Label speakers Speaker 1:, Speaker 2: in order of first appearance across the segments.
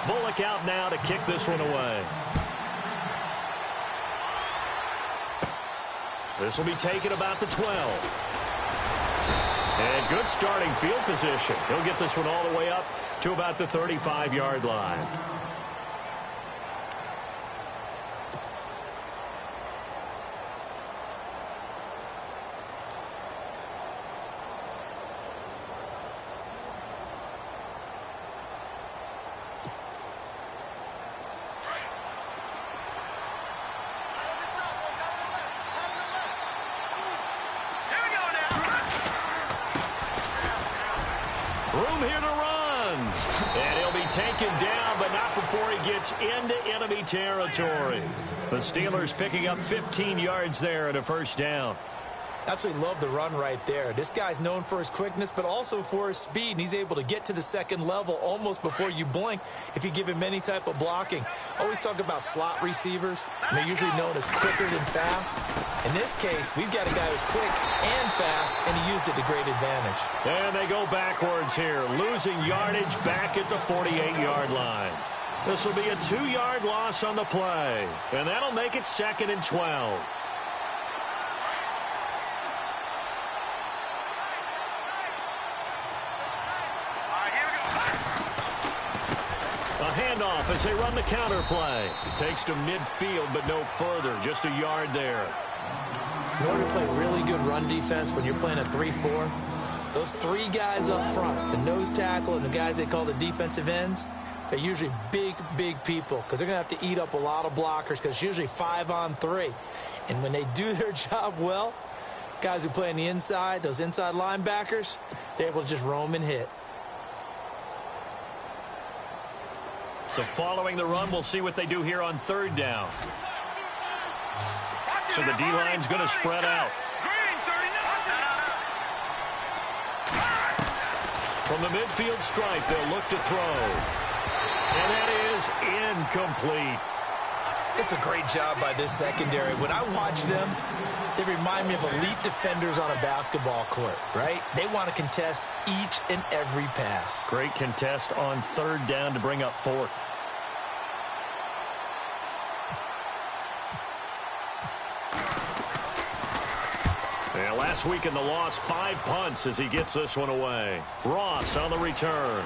Speaker 1: Bullock out now to kick this one away. This will be taken about the 12. And good starting field position. He'll get this one all the way up to about the 35-yard line. Room here to run. And he'll be taken down, but not before he gets into enemy territory. The Steelers picking up 15 yards there and a first down.
Speaker 2: Absolutely love the run right there. This guy's known for his quickness, but also for his speed, and he's able to get to the second level almost before you blink if you give him any type of blocking. Always talk about slot receivers, and they're usually known as quicker than fast. In this case, we've got a guy who's quick and fast, and he used it to great advantage.
Speaker 1: And they go backwards here, losing yardage back at the 48-yard line. This will be a 2-yard loss on the play, and that'll make it 2nd and 12. Handoff as they run the counter play. Takes to midfield, but no further. Just a yard there.
Speaker 2: In order to play really good run defense when you're playing a 3-4, those three guys up front, the nose tackle and the guys they call the defensive ends, they're usually big, big people because they're going to have to eat up a lot of blockers because it's usually 5-on-3. And when they do their job well, guys who play on the inside, those inside linebackers, they're able to just roam and hit.
Speaker 1: So following the run, we'll see what they do here on 3rd down. So the D-line's going to spread out. From the midfield stripe, they'll look to throw. And that is incomplete.
Speaker 2: It's a great job by this secondary. When I watch them, they remind me of elite defenders on a basketball court, right? They want to contest each and every pass.
Speaker 1: Great contest on 3rd down to bring up 4th. And last week in the loss, 5 punts as he gets this one away. Ross on the return.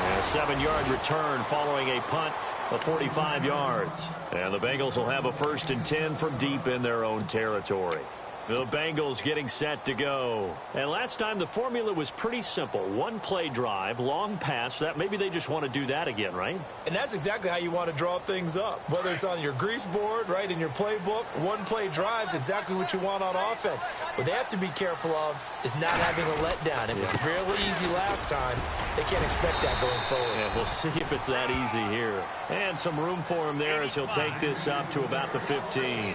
Speaker 1: And a 7-yard return following a punt of 45 yards. And the Bengals will have a 1st and 10 from deep in their own territory. The Bengals getting set to go. And last time the formula was pretty simple. 1-play drive, long pass. That maybe they just want to do that again, right?
Speaker 2: And that's exactly how you want to draw things up. Whether it's on your grease board, right, in your playbook, 1-play drive is exactly what you want on offense. What they have to be careful of is not having a letdown. It was fairly easy last time. They can't expect that going forward.
Speaker 1: Yeah, we'll see if it's that easy here. And some room for him there as he'll take this up to about the 15.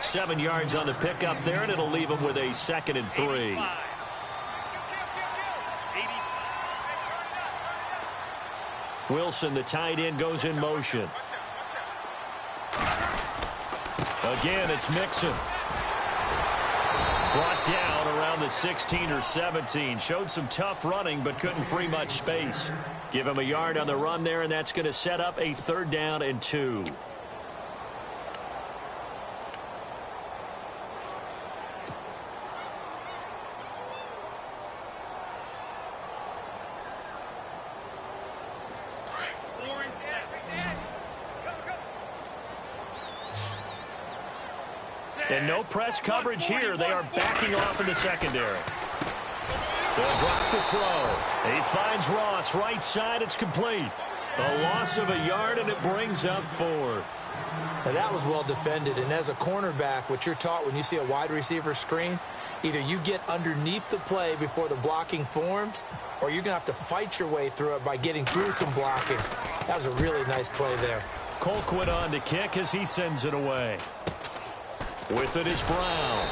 Speaker 1: 7 yards on the pickup there, and it'll leave him with a 2nd and 3. Wilson, the tight end, goes in motion. Again, it's Mixon. Brought down around the 16 or 17. Showed some tough running, but couldn't free much space. Give him a yard on the run there, and that's going to set up a 3rd down and 2. And no press coverage here. They are backing off in the secondary. They'll drop the throw. He finds Ross right side. It's complete. A loss of a yard, and it brings up 4th.
Speaker 2: Now that was well defended. And as a cornerback, what you're taught when you see a wide receiver screen, either you get underneath the play before the blocking forms, or you're going to have to fight your way through it by getting through some blocking. That was a really nice play there.
Speaker 1: Colquitt on to kick as he sends it away. With it is Brown.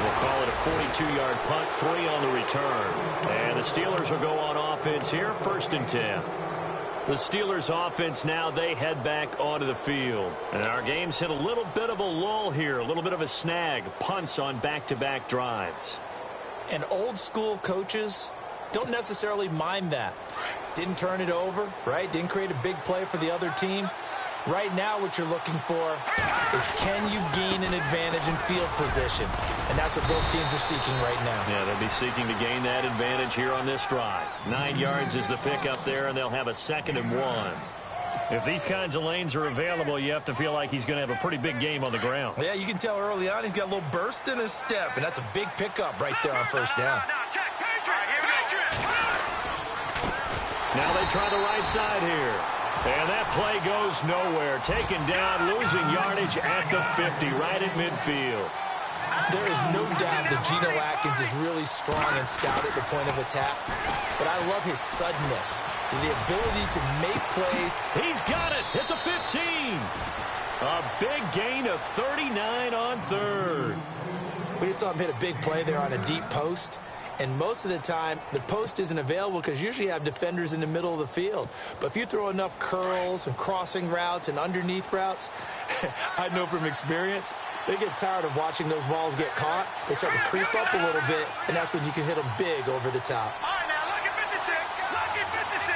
Speaker 1: We'll call it a 42-yard punt, 3 on the return. And the Steelers will go on offense here, 1st and 10. The Steelers offense now, they head back onto the field. And our game's hit a little bit of a lull here, a little bit of a snag. Punts on back-to-back drives.
Speaker 2: And old school coaches don't necessarily mind that. Didn't turn it over, right? Didn't create a big play for the other team. Right now, what you're looking for is can you gain an advantage in field position? And that's what both teams are seeking right now.
Speaker 1: Yeah, they'll be seeking to gain that advantage here on this drive. 9 yards is the pick up there, and they'll have a 2nd and 1. If these kinds of lanes are available, you have to feel like he's going to have a pretty big game on the ground.
Speaker 2: Yeah, you can tell early on he's got a little burst in his step, and that's a big pickup right there on first down.
Speaker 1: Now they try the right side here. And that play goes nowhere. Taken down, losing yardage at the 50, right at midfield.
Speaker 2: There is no doubt that Geno Atkins is really strong and stout at the point of attack. But I love his suddenness, the ability to make plays.
Speaker 1: He's got it at the 15. A big gain of 39 on 3rd.
Speaker 2: We just saw him hit a big play there on a deep post. And most of the time, the post isn't available because usually you have defenders in the middle of the field. But if you throw enough curls and crossing routes and underneath routes, I know from experience, they get tired of watching those balls get caught. They start to creep up a little bit, and that's when you can hit them big over the top.
Speaker 3: All right, now, lucky 56. Lucky 56.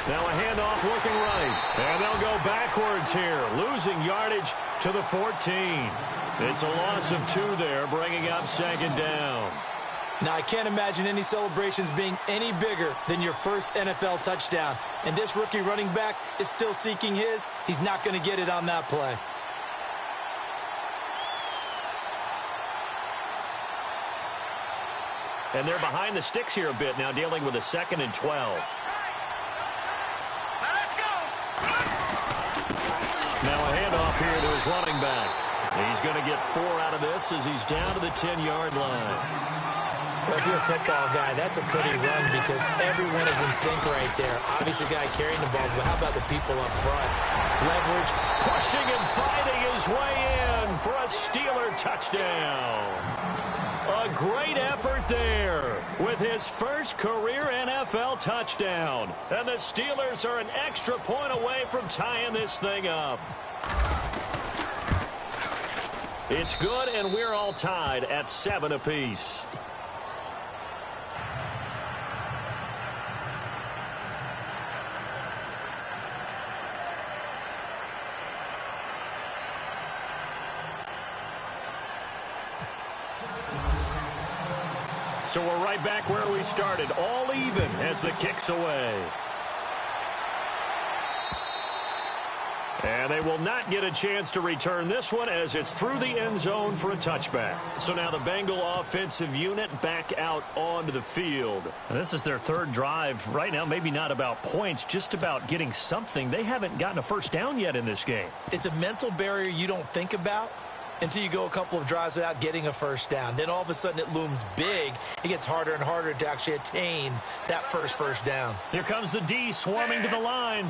Speaker 1: Now a handoff looking right. And they'll go backwards here, losing yardage to the 14. It's a loss of 2 there, bringing up 2nd down.
Speaker 2: Now, I can't imagine any celebrations being any bigger than your first NFL touchdown. And this rookie running back is still seeking his. He's not going to get it on that play.
Speaker 1: And they're behind the sticks here a bit now, dealing with a 2nd and 12. Now a handoff here to his running back. He's going to get 4 out of this as he's down to the 10-yard line.
Speaker 2: Well, if you're a football guy, that's a pretty run because everyone is in sync right there. Obviously, the guy carrying the ball, but how about the people up front? Leverage,
Speaker 1: pushing and fighting his way in for a Steeler touchdown. A great effort there with his first career NFL touchdown. And the Steelers are an extra point away from tying this thing up. It's good, and we're all tied at 7 apiece. So we're right back where we started, all even as the kick's away. And they will not get a chance to return this one as it's through the end zone for a touchback. So now the Bengal offensive unit back out onto the field. And this is their 3rd drive right now, maybe not about points, just about getting something. They haven't gotten a first down yet in this game.
Speaker 2: It's a mental barrier you don't think about until you go a couple of drives without getting a first down. Then all of a sudden it looms big. It gets harder and harder to actually attain that first down.
Speaker 1: Here comes the D swarming to the line.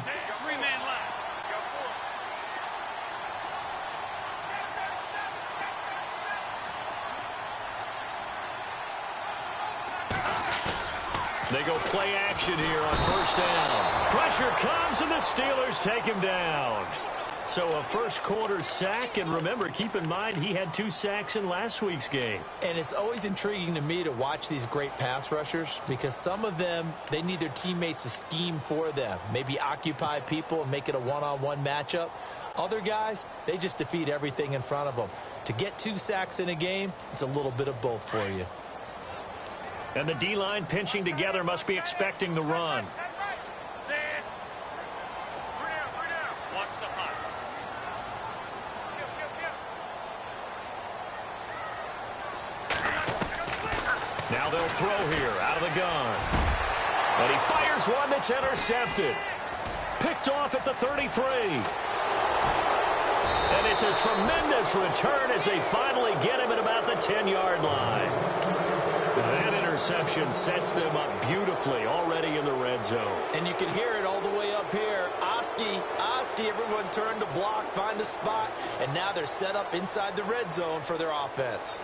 Speaker 1: They go play action here on first down. Pressure comes, and the Steelers take him down. So a first-quarter sack, and remember, keep in mind, he had 2 sacks in last week's game.
Speaker 2: And it's always intriguing to me to watch these great pass rushers because some of them, they need their teammates to scheme for them, maybe occupy people and make it a one-on-one matchup. Other guys, they just defeat everything in front of them. To get 2 sacks in a game, it's a little bit of both for you.
Speaker 1: And the D-line pinching together must be expecting the run. Now they'll throw here out of the gun. And he fires one that's intercepted. Picked off at the 33. And it's a tremendous return as they finally get him at about the 10-yard line. That interception sets them up beautifully already in the red zone.
Speaker 2: And you can hear it all the way up here. Oski, everyone turned to block, find a spot, and now they're set up inside the red zone for their offense.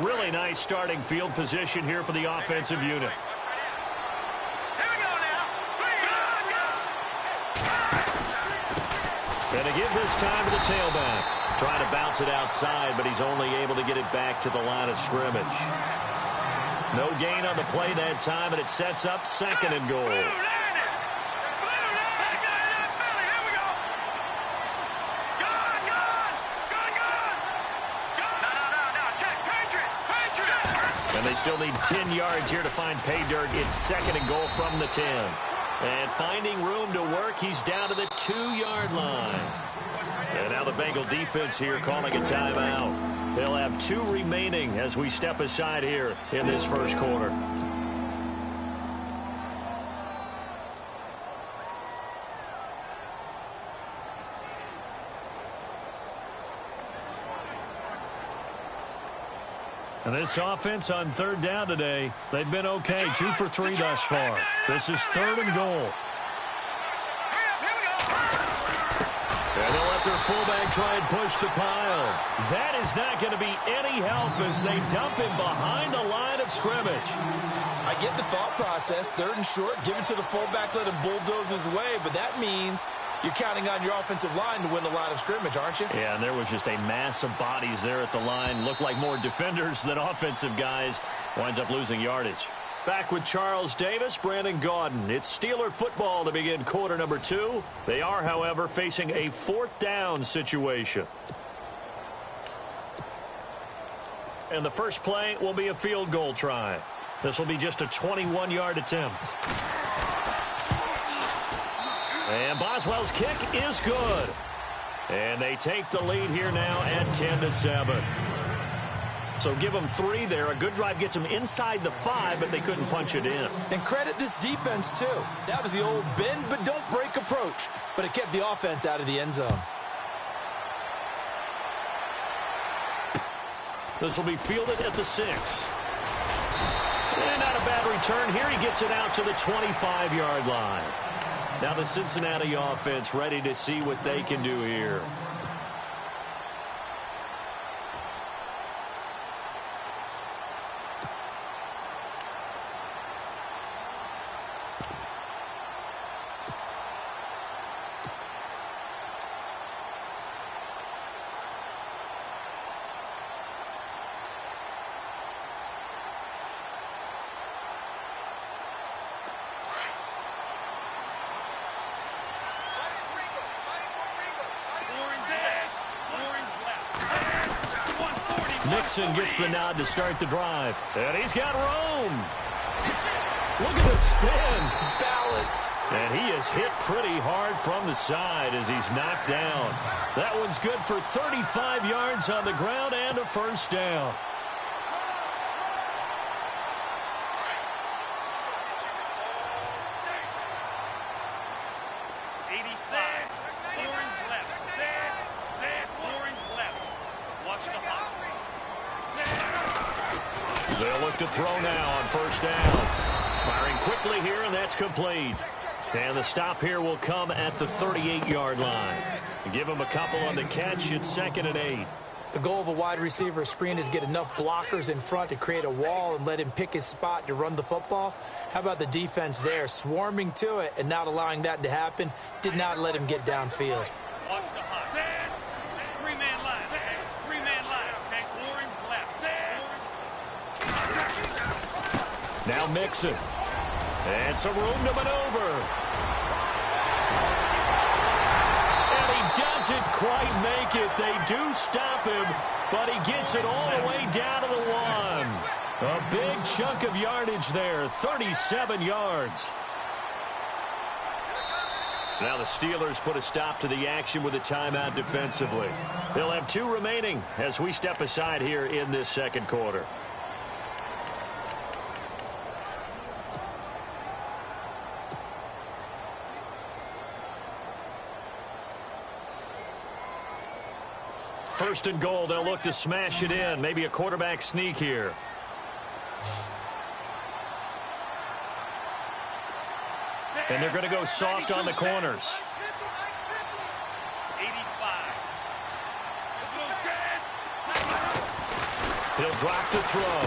Speaker 1: Really nice starting field position here for the offensive unit. And to give this time to the tailback. Trying to bounce it outside, but he's only able to get it back to the line of scrimmage. No gain on the play that time, and it sets up 2nd and goal. And they still need 10 yards here to find pay dirt. It's 2nd and goal from the 10. And finding room to work, he's down to the 2-yard line. And now the Bengal defense here calling a timeout. They'll have 2 remaining as we step aside here in this first quarter. And this offense on 3rd down today, they've been okay. 2 for 3 thus far. This is 3rd and goal. And they'll let their fullback try and push the pile. That is not going to be any help as they dump him behind the line of scrimmage.
Speaker 2: I get the thought process. 3rd and short, give it to the fullback, let him bulldoze his way. But that means you're counting on your offensive line to win the line of scrimmage, aren't you? Yeah, and there was just a mass of bodies there at the line. Looked like more defenders than offensive guys. Winds up losing yardage. Back with Charles Davis, Brandon Gaudin. It's Steeler football to begin quarter number 2. They are, however, facing a 4th down situation. And the first play will be a field goal try. This will be just a 21-yard attempt. And Boswell's kick is good. And they take the lead here now at 10-7. So give them 3 there. A good drive gets them inside the 5, but they couldn't punch it in. And credit this defense, too. That was the old bend but don't break approach. But it kept the offense out of the end zone.
Speaker 1: This will be fielded at the 6. And not a bad return here. He gets it out to the 25-yard line. Now the Cincinnati offense ready to see what they can do here. Nixon gets the nod to start the drive. And he's got room. Look at the spin.
Speaker 2: Balance.
Speaker 1: And he is hit pretty hard from the side as he's knocked down. That one's good for 35 yards on the ground and a first down. They'll look to throw now on first down. Firing quickly here, and that's complete. And the stop here will come at the 38-yard line. Give him a couple on the catch. It's 2nd and 8.
Speaker 2: The goal of a wide receiver screen is get enough blockers in front to create a wall and let him pick his spot to run the football. How about the defense there, swarming to it and not allowing that to happen? Did not let him get downfield.
Speaker 3: Watch the hot. Three-man line. Three-man line. Okay, orange left.
Speaker 1: Now Mixon. And some room to maneuver. And he doesn't quite make it. They do stop him, but he gets it all the way down to the 1. A big chunk of yardage there, 37 yards. Now the Steelers put a stop to the action with a timeout defensively. They'll have 2 remaining as we step aside here in this second quarter. First and goal, they'll look to smash it in. Maybe a quarterback sneak here. And they're going to go soft on the corners.
Speaker 3: 85.
Speaker 1: He'll drop to throw.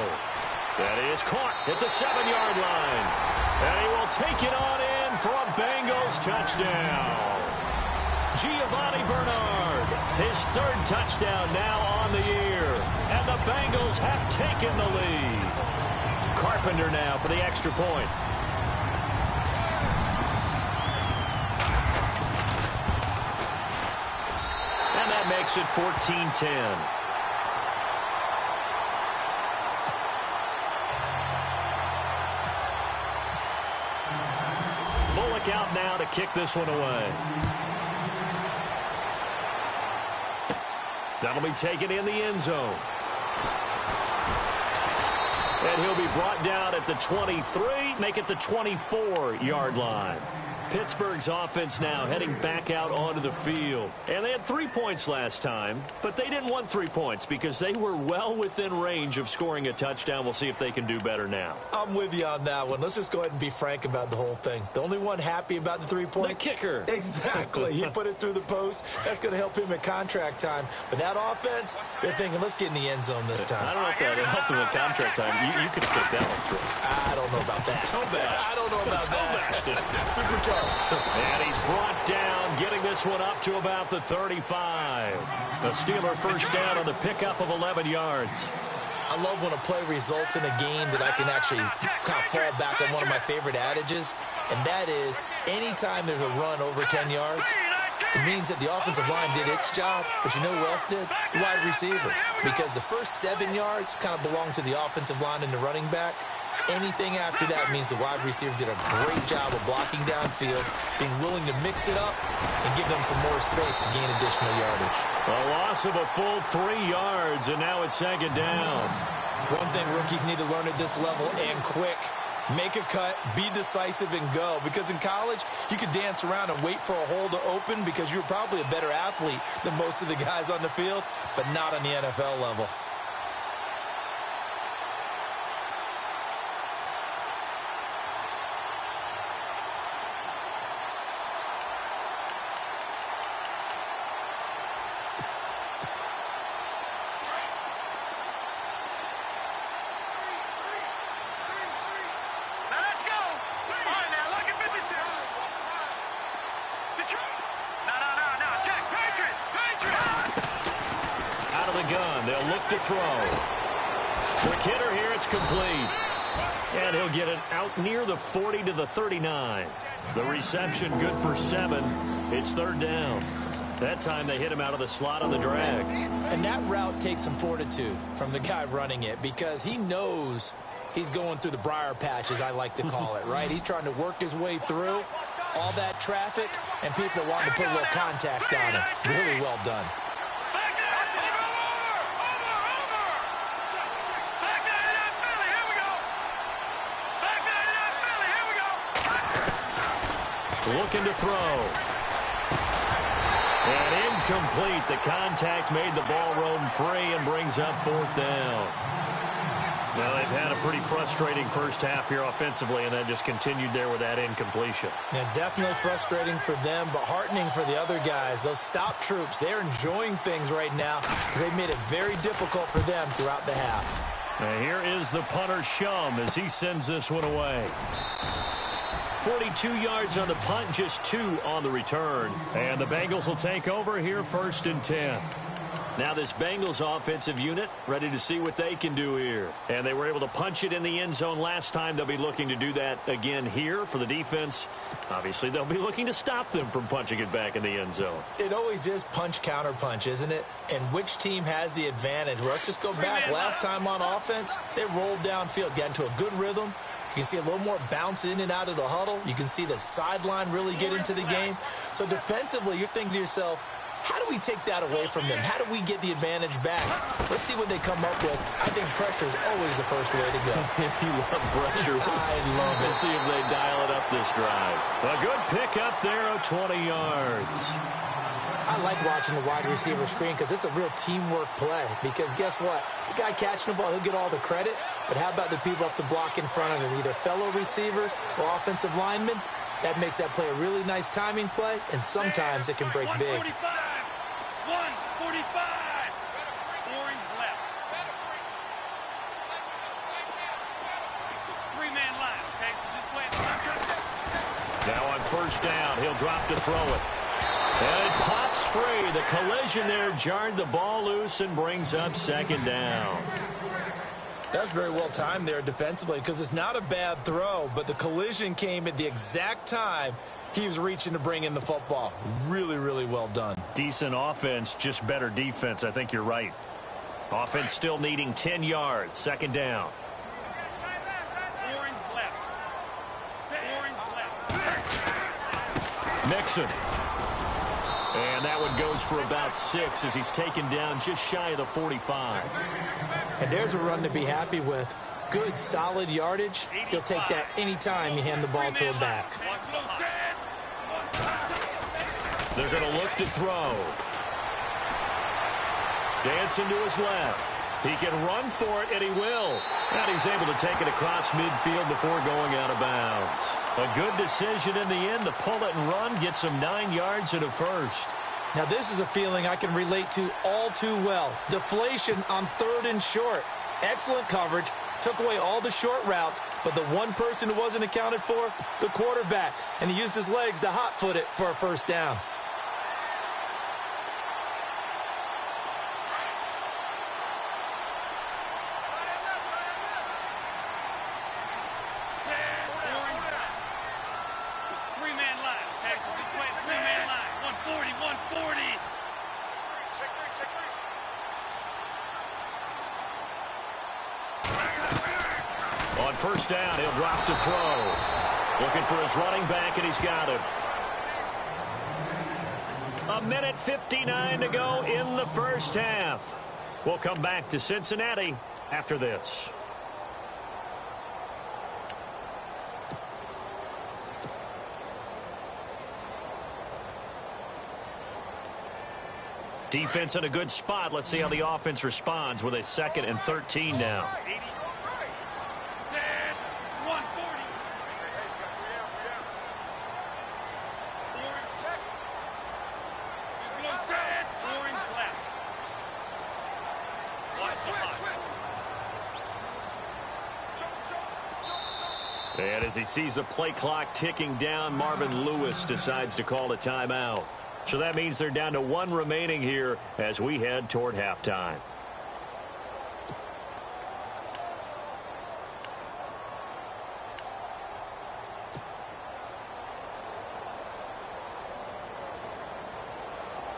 Speaker 1: That is caught at the 7-yard line. And he will take it on in for a Bengals touchdown. Giovanni Bernard, his third touchdown now on the year. And the Bengals have taken the lead. Carpenter now for the extra point. And that makes it 14-10. Bullock out now to kick this one away. That'll be taken in the end zone. And he'll be brought down at the 23, make it the 24-yard line. Pittsburgh's offense now heading back out onto the field. And they had 3 points last time, but they didn't want 3 points because they were well within range of scoring a touchdown. We'll see if they can do better now.
Speaker 2: I'm with you on that one. Let's just go ahead and be frank about the whole thing. The only one happy about the 3-point?
Speaker 1: The kicker.
Speaker 2: Exactly. He put it through the post. That's going to help him at contract time. But that offense, they're thinking, let's get in the end zone this time.
Speaker 1: I don't know if that helped him at contract time. You could have kicked that one through.
Speaker 2: I don't know about that. I don't know about that. Super tough.
Speaker 1: And he's brought down, getting this one up to about the 35. The Steeler first down on the pickup of 11 yards.
Speaker 2: I love when a play results in a game that I can actually kind of fall back on one of my favorite adages, and that is anytime there's a run over 10 yards, it means that the offensive line did its job, but you know who else did? The wide receivers. Because the first 7 yards kind of belong to the offensive line and the running back. Anything after that means the wide receivers did a great job of blocking downfield, being willing to mix it up, and give them some more space to gain additional yardage.
Speaker 1: A loss of a full 3 yards, and now it's second down.
Speaker 2: One thing rookies need to learn at this level, and quick, make a cut, be decisive, and go. Because in college, you could dance around and wait for a hole to open because you're probably a better athlete than most of the guys on the field, but not on the NFL level.
Speaker 1: They'll look to throw. Quick hitter here, it's complete. And he'll get it out near the 40 to the 39. The reception good for 7. It's third down. That time they hit him out of the slot on the drag.
Speaker 2: And that route takes some fortitude from the guy running it because he knows he's going through the briar patch, as I like to call it, right? He's trying to work his way through all that traffic, and people are wanting to put a little contact on it. Really well done.
Speaker 1: Looking to throw. And incomplete. The contact made the ball roam free and brings up fourth down. Well, they've had a pretty frustrating first half here offensively, and that just continued there with that incompletion.
Speaker 2: Yeah, definitely frustrating for them, but heartening for the other guys. Those stop troops, they're enjoying things right now because they've made it very difficult for them throughout the half.
Speaker 1: Now here is the punter, Shum, as he sends this one away. 42 yards on the punt, just 2 on the return. And the Bengals will take over here first and 10. Now this Bengals offensive unit ready to see what they can do here. And they were able to punch it in the end zone last time. They'll be looking to do that again here for the defense. Obviously, they'll be looking to stop them from punching it back in the end zone.
Speaker 2: It always is punch-counter punch, isn't it? And which team has the advantage? Well, let's just go back. Last time on offense, they rolled downfield, got into a good rhythm. You can see a little more bounce in and out of the huddle. You can see the sideline really get into the game. So defensively, you're thinking to yourself, how do we take that away from them? How do we get the advantage back? Let's see what they come up with. I think pressure is always the first way to go.
Speaker 1: You love pressure.
Speaker 2: I love it.
Speaker 1: Let's see if they dial it up this drive. A good pick up there of 20 yards.
Speaker 2: I like watching the wide receiver screen because it's a real teamwork play. Because guess what? The guy catching the ball, he'll get all the credit. But how about the people up to block in front of him, either fellow receivers or offensive linemen? That makes that play a really nice timing play, and sometimes it can break big.
Speaker 3: 145. 4 rings left. It's a 3-man line, okay? This play is not.
Speaker 1: Now on first down, he'll drop to throw it. And it pops free. The collision there jarred the ball loose and brings up second down.
Speaker 2: That's very well timed there defensively because it's not a bad throw, but the collision came at the exact time he was reaching to bring in the football. Really, really well done.
Speaker 1: Decent offense, just better defense. I think you're right. Offense still needing 10 yards. Second down.
Speaker 3: Orange left. Orange left.
Speaker 1: Mixon. And that one goes for about 6 as he's taken down just shy of the 45.
Speaker 2: And there's a run to be happy with. Good, solid yardage. He'll take that anytime you hand the ball to a back.
Speaker 1: They're going to look to throw. Dancing to his left. He can run for it, and he will. And he's able to take it across midfield before going out of bounds. A good decision in the end. The pull it and run gets him 9 yards and a first.
Speaker 2: Now, this is a feeling I can relate to all too well. Deflation on 3rd and short. Excellent coverage. Took away all the short routes, but the one person who wasn't accounted for, the quarterback. And he used his legs to hot-foot it for a first down.
Speaker 1: On first down, he'll drop to throw. Looking for his running back, and he's got him. 1:59 to go in the first half. We'll come back to Cincinnati after this. Defense in a good spot. Let's see how the offense responds with a 2nd and 13 now. And as he sees the play clock ticking down, Marvin Lewis decides to call a timeout. So that means they're down to 1 remaining here as we head toward halftime.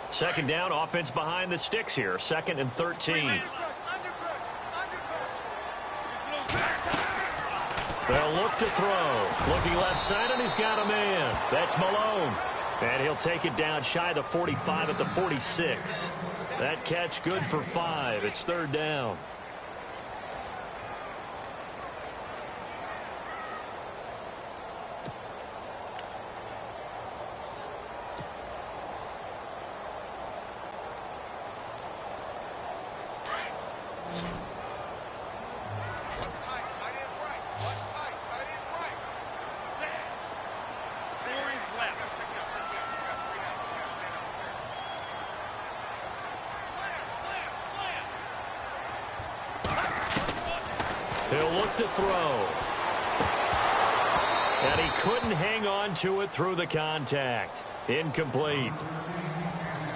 Speaker 1: Second down, offense behind the sticks here. 2nd and 13. They'll look to throw. Looking left side, and he's got a man. That's Malone. And he'll take it down shy of the 45 at the 46. That catch good for 5. It's 3rd down. He'll look to throw. And he couldn't hang on to it through the contact. Incomplete.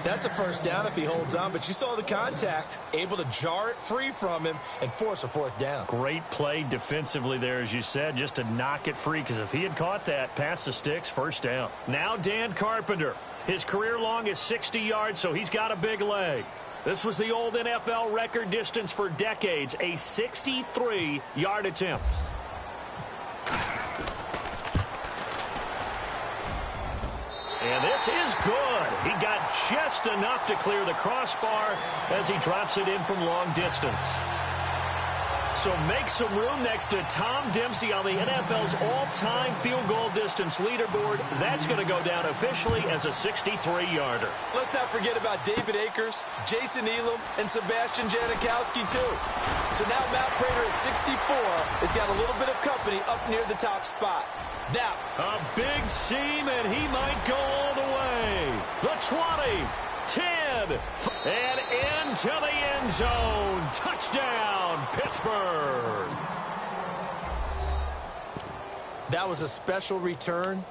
Speaker 2: That's a first down if he holds on, but you saw the contact. Able to jar it free from him and force a 4th down.
Speaker 1: Great play defensively there, as you said, just to knock it free, because if he had caught that, past the sticks, first down. Now Dan Carpenter. His career long is 60 yards, so he's got a big leg. This was the old NFL record distance for decades, a 63-yard attempt. And this is good. He got just enough to clear the crossbar as he drops it in from long distance. So make some room next to Tom Dempsey on the NFL's all-time field goal distance leaderboard. That's going to go down officially as a 63-yarder.
Speaker 2: Let's not forget about David Akers, Jason Elam, and Sebastian Janikowski, too. So now Matt Prater at 64 has got a little bit of company up near the top spot. Now,
Speaker 1: a big seam, and he might go all the way. The 20, 10, and into the end zone. Touchdown, Pittsburgh.
Speaker 2: That was a special return,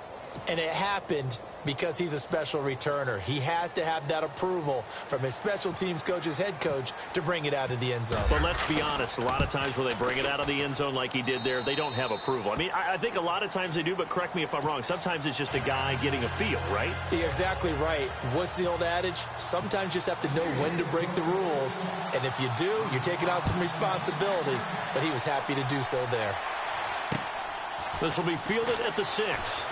Speaker 2: and it happened Because he's a special returner. He has to have that approval from his special teams coach's head coach to bring it out of the end zone.
Speaker 1: But let's be honest, a lot of times when they bring it out of the end zone like he did there, they don't have approval. I mean, I think a lot of times they do, but correct me if I'm wrong. Sometimes it's just a guy getting a feel, right?
Speaker 2: You're exactly right. What's the old adage? Sometimes you just have to know when to break the rules. And if you do, you're taking on some responsibility. But he was happy to do so there.
Speaker 1: This will be fielded at the 6.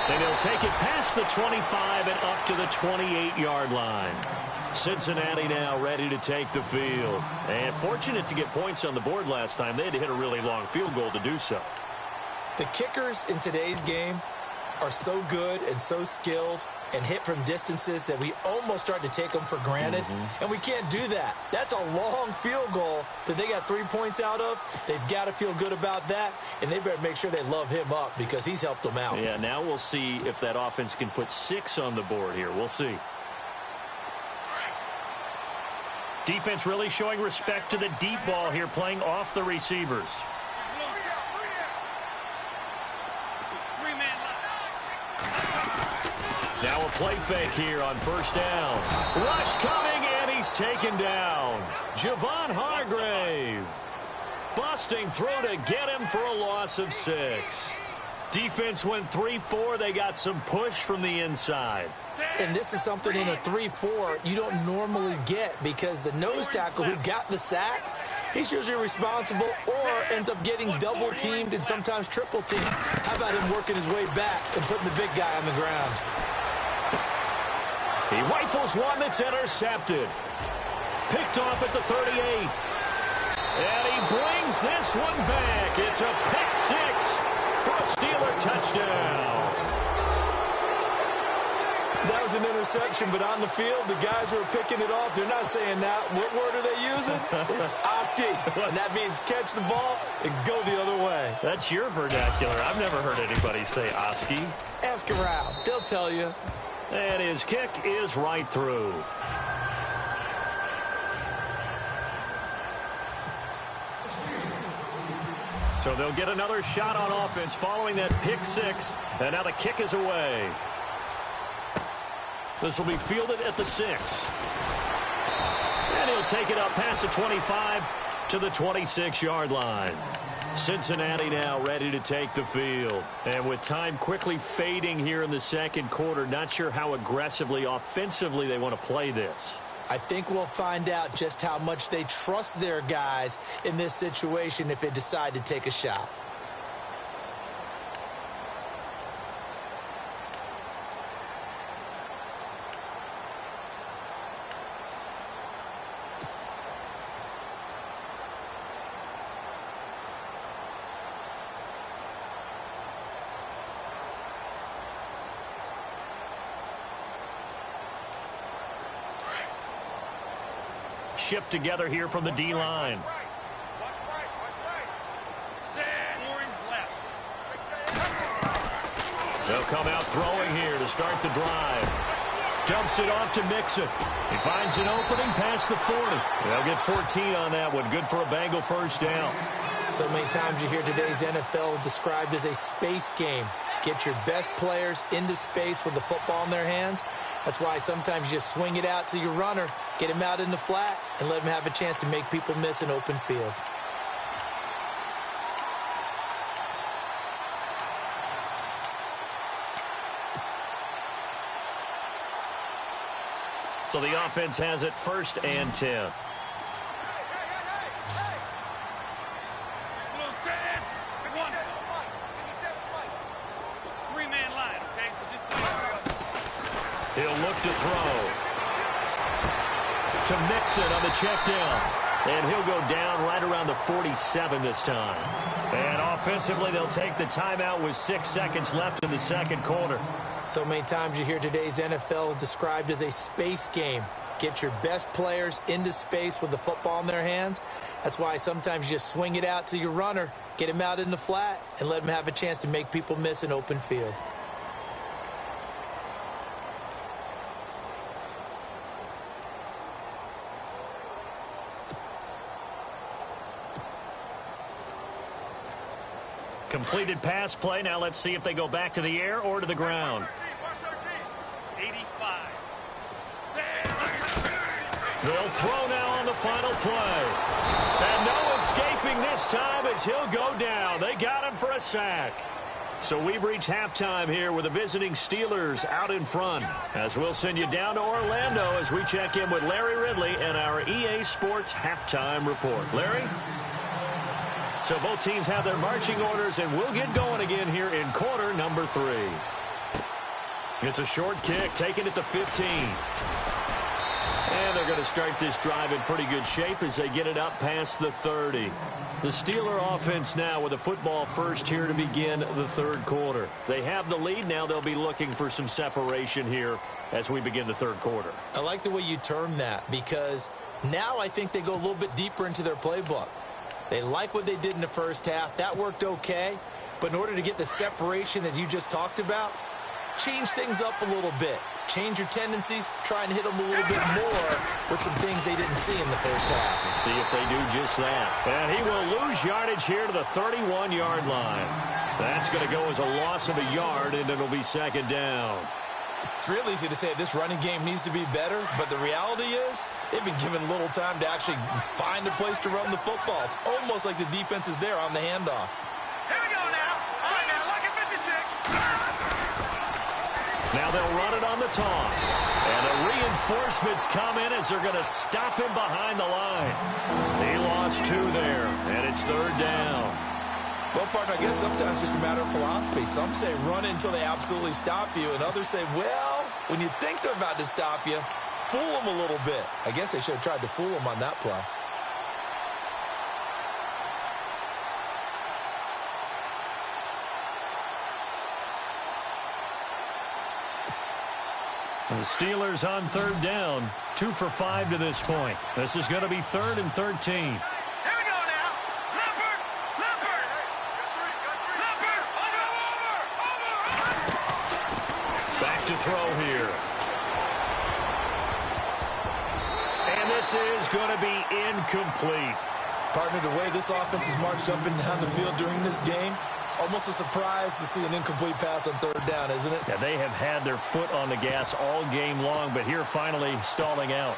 Speaker 1: And he'll take it past the 25 and up to the 28-yard line. Cincinnati now ready to take the field. And fortunate to get points on the board last time. They had to hit a really long field goal to do so.
Speaker 2: The kickers in today's game are so good and so skilled and hit from distances that we almost start to take them for granted. And we can't do that. That's a long field goal that they got 3 points out of. They've got to feel good about that, and they better make sure they love him up because he's helped them out.
Speaker 1: Yeah, now we'll see if that offense can put 6 on the board here. We'll see. Defense really showing respect to the deep ball here, playing off the receivers. Now a play fake here on first down. Rush coming, and he's taken down. Javon Hargrave. Busting through to get him for a loss of 6. Defense went 3-4. They got some push from the inside.
Speaker 2: And this is something in a 3-4 you don't normally get because the nose tackle who got the sack, he's usually responsible or ends up getting double-teamed and sometimes triple-teamed. How about him working his way back and putting the big guy on the ground?
Speaker 1: He rifles one that's intercepted. Picked off at the 38. And he brings this one back. It's a pick 6 for a Steeler touchdown.
Speaker 2: That was an interception, but on the field, the guys who are picking it off, they're not saying that. What word are they using? It's Oski. And that means catch the ball and go the other way.
Speaker 1: That's your vernacular. I've never heard anybody say Oski.
Speaker 2: Ask around. They'll tell you.
Speaker 1: And his kick is right through. So they'll get another shot on offense following that pick 6. And now the kick is away. This will be fielded at the 6. And he'll take it up past the 25 to the 26-yard line. Cincinnati now ready to take the field. And with time quickly fading here in the second quarter, not sure how aggressively, offensively they want to play this.
Speaker 2: I think we'll find out just how much they trust their guys in this situation if they decide to take a shot.
Speaker 1: Shift together here from the D-line. They'll come out throwing here to start the drive. Dumps it off to Mixon. He finds an opening past the 40. They'll get 14 on that one. Good for a Bengal first down.
Speaker 2: So many times you hear today's NFL described as a space game. Get your best players into space with the football in their hands. That's why sometimes you just swing it out to your runner, get him out in the flat, and let him have a chance to make people miss an open field.
Speaker 1: So the offense has it 1st and 10. He'll look to throw. To Mixon on the check down. And he'll go down right around the 47 this time. And offensively, they'll take the timeout with 6 seconds left in the second quarter.
Speaker 2: So many times you hear today's NFL described as a space game. Get your best players into space with the football in their hands. That's why sometimes you just swing it out to your runner, get him out in the flat, and let him have a chance to make people miss an open field.
Speaker 1: Completed pass play. Now let's see if they go back to the air or to the ground. They'll throw now on the final play. And no escaping this time as he'll go down. They got him for a sack. So we've reached halftime here with the visiting Steelers out in front. As we'll send you down to Orlando as we check in with Larry Ridley and our EA Sports halftime report. Larry? So both teams have their marching orders, and we'll get going again here in quarter number 3. It's a short kick, taking it to 15. And they're going to start this drive in pretty good shape as they get it up past the 30. The Steeler offense now with the football first here to begin the third quarter. They have the lead. Now they'll be looking for some separation here as we begin the third quarter.
Speaker 2: I like the way you term that, because now I think they go a little bit deeper into their playbook. They like what they did in the first half. That worked okay. But in order to get the separation that you just talked about, change things up a little bit. Change your tendencies, try and hit them a little bit more with some things they didn't see in the first half.
Speaker 1: Let's see if they do just that. And he will lose yardage here to the 31-yard line. That's going to go as a loss of a yard, and it'll be second down.
Speaker 2: It's real easy to say this running game needs to be better, but the reality is they've been given little time to actually find a place to run the football. It's almost like the defense is there on the handoff.
Speaker 3: Here we go now. All right, now, look at 56.
Speaker 1: Now they'll run it on the toss. And the reinforcements come in as they're going to stop him behind the line. He lost 2 there, and it's third down.
Speaker 2: Well, partner, I guess sometimes it's just a matter of philosophy. Some say run until they absolutely stop you, and others say, well, when you think they're about to stop you, fool them a little bit. I guess they should have tried to fool them on that play.
Speaker 1: The Steelers on third down, 2 for 5 to this point. This is going to be 3rd and 13.
Speaker 3: Here we go now. Leopard. Over.
Speaker 1: Back to throw here. And this is going to be incomplete.
Speaker 2: Partner, the way this offense has marched up and down the field during this game, it's almost a surprise to see an incomplete pass on third down, isn't it?
Speaker 1: Yeah, they have had their foot on the gas all game long, but here finally stalling out.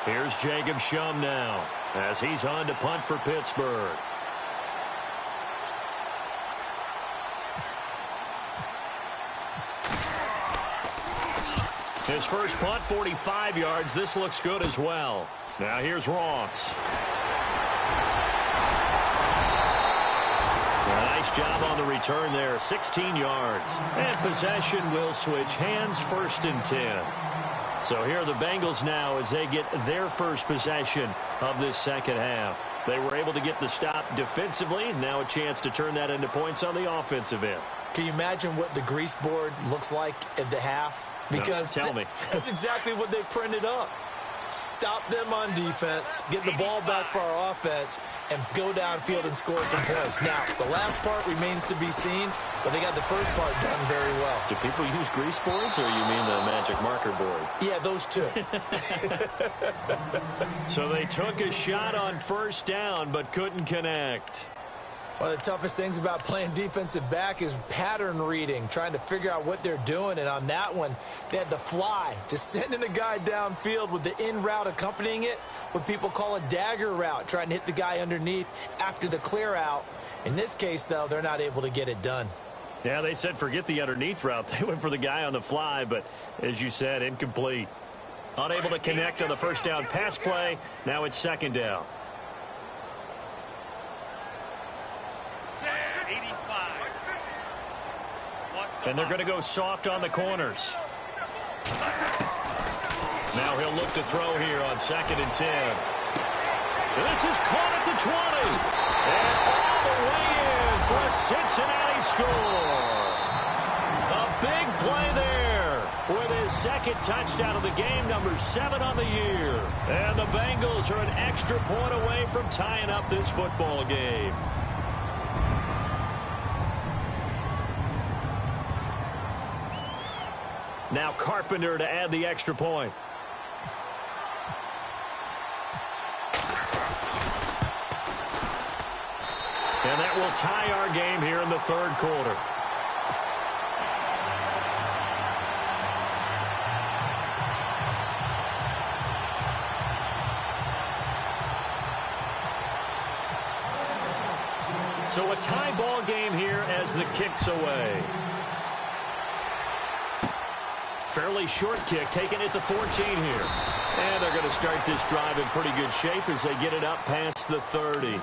Speaker 1: Here's Jacob Shum now as he's on to punt for Pittsburgh. His first punt, 45 yards. This looks good as well. Now here's Ross. Nice job on the return there, 16 yards. And possession will switch hands, 1st and 10. So here are the Bengals now as they get their first possession of this second half. They were able to get the stop defensively. Now a chance to turn that into points on the offensive end.
Speaker 2: Can you imagine what the grease board looks like at the half? Because
Speaker 1: no, tell me.
Speaker 2: That's exactly what they printed up. Stop them on defense, get the ball back for our offense, and go downfield and score some points. Now, the last part remains to be seen, but they got the first part done very well.
Speaker 1: Do people use grease boards, or you mean the magic marker boards?
Speaker 2: Yeah, those two.
Speaker 1: So they took a shot on first down, but couldn't connect.
Speaker 2: One of the toughest things about playing defensive back is pattern reading, trying to figure out what they're doing. And on that one, they had the fly, just sending a guy downfield with the in route accompanying it, what people call a dagger route, trying to hit the guy underneath after the clear out. In this case, though, they're not able to get it done.
Speaker 1: Yeah, they said forget the underneath route. They went for the guy on the fly, but as you said, incomplete. Unable to connect on the first down pass play. Now it's second down. And they're going to go soft on the corners. Now he'll look to throw here on 2nd and 10. This is caught at the 20. And all the way in for a Cincinnati score. A big play there with his 2nd touchdown of the game, number 7 on the year. And the Bengals are an extra point away from tying up this football game. Now Carpenter to add the extra point. And that will tie our game here in the third quarter. So a tie ball game here as the kick's away. Fairly short kick, taking it to 14 here. And they're going to start this drive in pretty good shape as they get it up past the 30.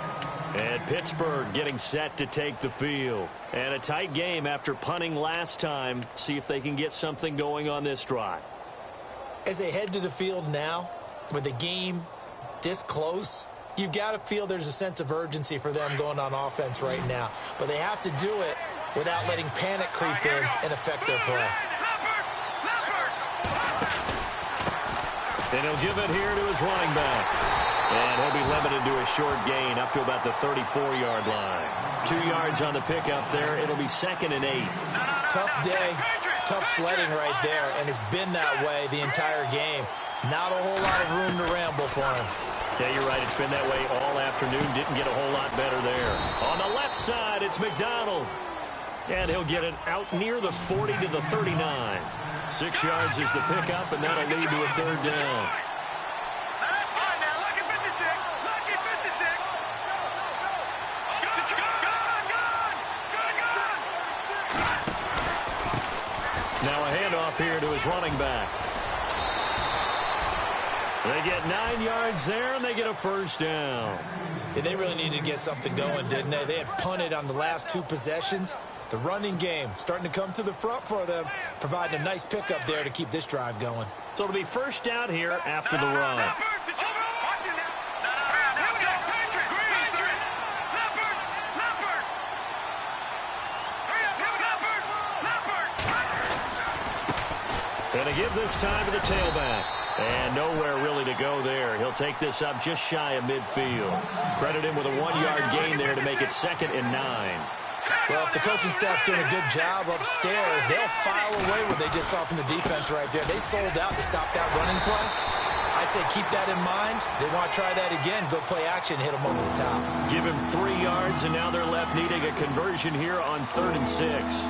Speaker 1: And Pittsburgh getting set to take the field. And a tight game after punting last time. See if they can get something going on this drive.
Speaker 2: As they head to the field now, with the game this close, you've got to feel there's a sense of urgency for them going on offense right now. But they have to do it without letting panic creep in and affect their play.
Speaker 1: And he'll give it here to his running back. And he'll be limited to a short gain up to about the 34-yard line. 2 yards on the pickup there. It'll be 2nd and 8.
Speaker 2: Tough day, tough sledding right there, and it's been that way the entire game. Not a whole lot of room to ramble for him.
Speaker 1: Yeah, you're right. It's been that way all afternoon. Didn't get a whole lot better there. On the left side, it's McDonald. And he'll get it out near the 40 to the 39. 6 yards is the pickup, and that'll lead to a 3rd down.
Speaker 3: That's fine now. Lucky 56. Lucky 56.
Speaker 1: Now a handoff here to his running back. They get 9 yards there, and they get a 1st down.
Speaker 2: Yeah, they really needed to get something going, didn't they? They had punted on the last 2 possessions. The running game starting to come to the front for them, providing a nice pickup there to keep this drive going.
Speaker 1: So it'll be 1st down here after the run. Going to give this time to the tailback. And nowhere really to go there. He'll take this up just shy of midfield. Credit him with a 1-yard gain there to make it 2nd and 9.
Speaker 2: Well, if the coaching staff's doing a good job upstairs, they'll file away what they just saw from the defense right there. They sold out to stop that running play. I'd say keep that in mind. They want to try that again. Go play action, hit them over the top.
Speaker 1: Give him 3 yards, and now they're left needing a conversion here on 3rd and 6.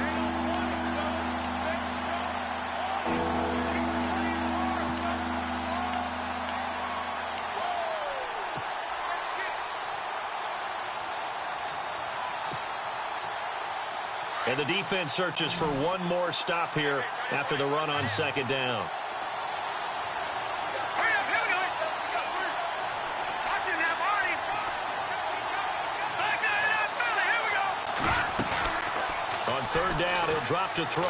Speaker 1: And the defense searches for one more stop here after the run on 2nd down. On 3rd down, he'll drop to throw.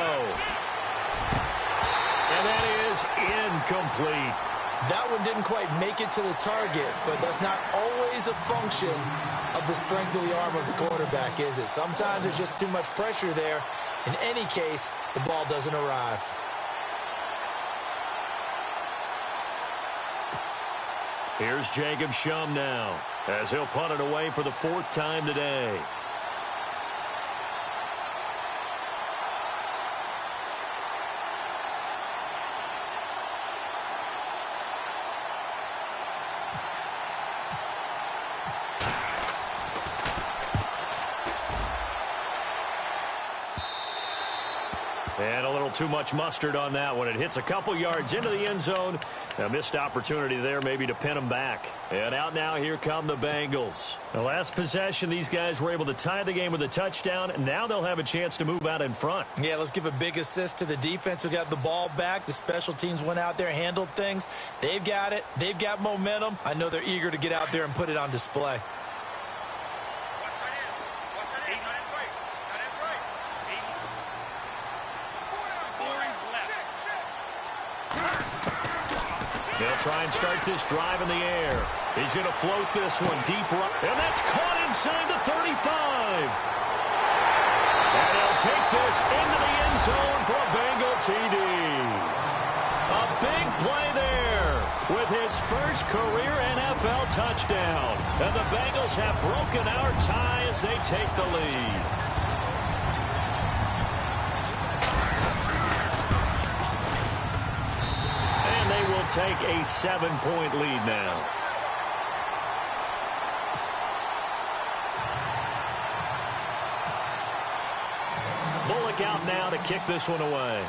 Speaker 1: And that is incomplete.
Speaker 2: That one didn't quite make it to the target, but that's not always a function of the strength of the arm of the quarterback, is it? Sometimes there's just too much pressure there. In any case, the ball doesn't arrive.
Speaker 1: Here's Jacob Shum now, as he'll punt it away for the 4th time today. And a little too much mustard on that one. It hits a couple yards into the end zone. A missed opportunity there maybe to pin them back. And out now, here come the Bengals. The last possession, these guys were able to tie the game with a touchdown, and now they'll have a chance to move out in front.
Speaker 2: Yeah, let's give a big assist to the defense who got the ball back. The special teams went out there, handled things. They've got it. They've got momentum. I know they're eager to get out there and put it on display.
Speaker 1: They'll try and start this drive in the air. He's going to float this one deep right. And that's caught inside the 35. And he'll take this into the end zone for a Bengal TD. A big play there with his first career NFL touchdown. And the Bengals have broken our tie as they take the lead. They will take a 7-point lead now. Bullock out now to kick this one away.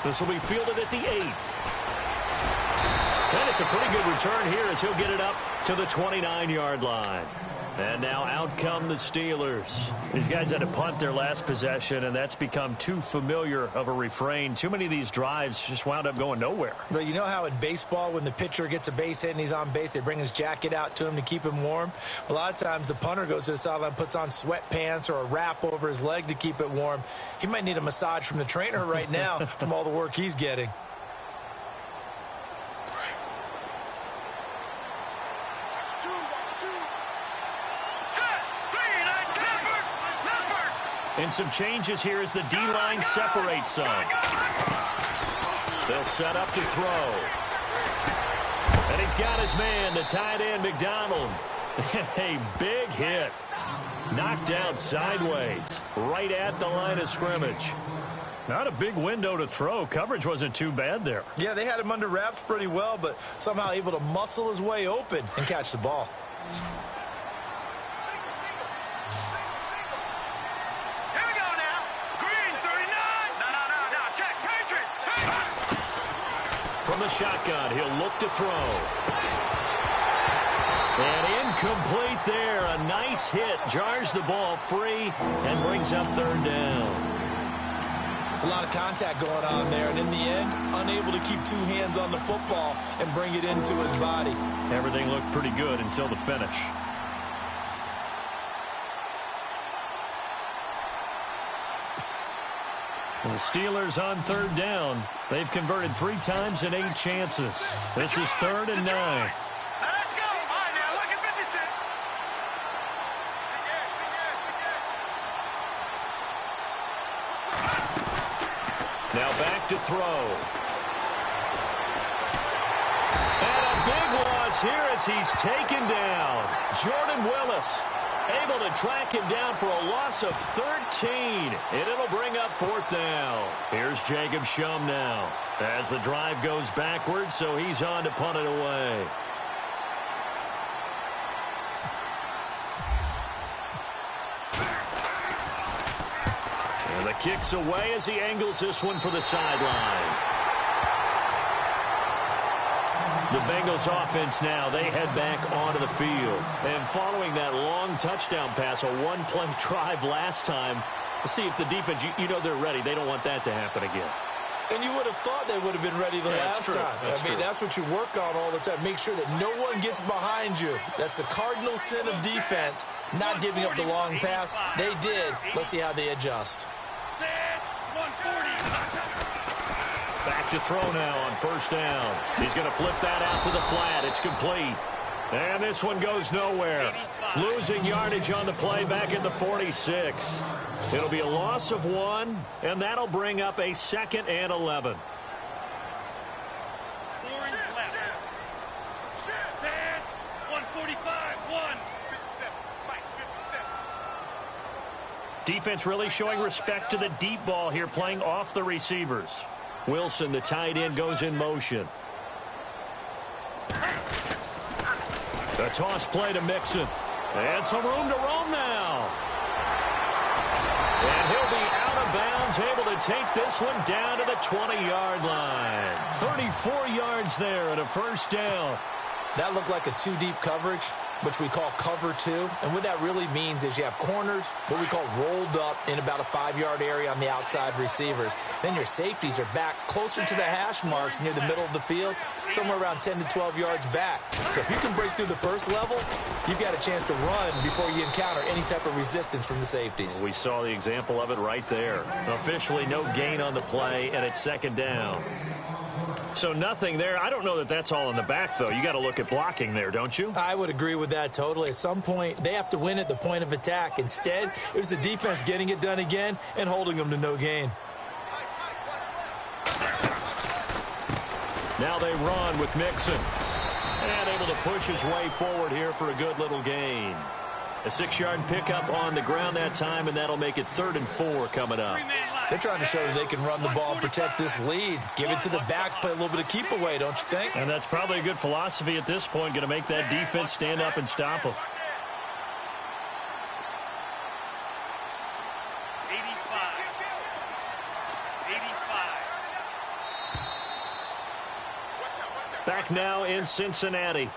Speaker 1: This will be fielded at the 8. And it's a pretty good return here as he'll get it up to the 29-yard line. And now out come the Steelers. These guys had to punt their last possession, and that's become too familiar of a refrain. Too many of these drives just wound up going nowhere.
Speaker 2: But you know how in baseball, when the pitcher gets a base hit and he's on base, they bring his jacket out to him to keep him warm? A lot of times the punter goes to the sideline, puts on sweatpants or a wrap over his leg to keep it warm. He might need a massage from the trainer right now from all the work he's getting.
Speaker 1: And some changes here as the D-line separates some. They'll set up to throw. And he's got his man, the tight end, McDonald. A big hit. Knocked out sideways, right at the line of scrimmage. Not a big window to throw. Coverage wasn't too bad there.
Speaker 2: Yeah, they had him under wraps pretty well, but somehow able to muscle his way open and catch the ball.
Speaker 1: From the shotgun, he'll look to throw. And incomplete there. A nice hit. Jars the ball free and brings up third down.
Speaker 2: It's a lot of contact going on there, and in the end, unable to keep two hands on the football and bring it into his body.
Speaker 1: Everything looked pretty good until the finish. The Steelers on third down. They've converted 3 times in 8 chances. This is 3rd and 9.
Speaker 3: Let's go. All right, now look at 56.
Speaker 1: Now back to throw. And a big loss here as he's taken down. Jordan Willis able to track him down for a loss of 13, and it'll bring up 4th down. Here's Jacob Shum now as the drive goes backwards, so he's on to punt it away. And the kick's away as he angles this one for the sideline. The Bengals offense now, they head back onto the field. And following that long touchdown pass, a one-play drive last time, let's see if the defense, you know they're ready. They don't want that to happen again.
Speaker 2: And you would have thought they would have been ready the last time. That's what you work on all the time. Make sure that no one gets behind you. That's the cardinal sin of defense, not giving up the long pass. They did. Let's see how they adjust.
Speaker 3: Set 140.
Speaker 1: Back to throw now on 1st down. He's going to flip that out to the flat. It's complete. And this one goes nowhere. Losing yardage on the play back at the 46. It'll be a loss of 1, and that'll bring up a 2nd and 11.
Speaker 3: 4 inches left. Set 145. 1. 57. Mike, 57.
Speaker 1: Defense really showing respect to the deep ball here, playing off the receivers. Wilson, the tight end, goes in motion. A toss play to Mixon. And some room to roam now. And he'll be out of bounds, able to take this one down to the 20-yard line. 34 yards there and a 1st down.
Speaker 2: That looked like a 2-deep coverage, which we call cover 2. And what that really means is you have corners, what we call rolled up in about a 5-yard area on the outside receivers. Then your safeties are back closer to the hash marks near the middle of the field, somewhere around 10 to 12 yards back. So if you can break through the first level, you've got a chance to run before you encounter any type of resistance from the safeties.
Speaker 1: We saw the example of it right there. Officially no gain on the play, and it's 2nd down. So nothing there. I don't know that that's all in the back, though. You got to look at blocking there, don't you?
Speaker 2: I would agree with that totally. At some point, they have to win at the point of attack. Instead, it was the defense getting it done again and holding them to no gain.
Speaker 1: Now they run with Mixon. And able to push his way forward here for a good little gain. A 6-yard pickup on the ground that time, and that'll make it 3rd and 4 coming up.
Speaker 2: They're trying to show that they can run the ball and protect this lead. Give it to the backs, play a little bit of keep away, don't you think?
Speaker 1: And that's probably a good philosophy at this point, going to make that defense stand up and stop them. 85. Back now in Cincinnati.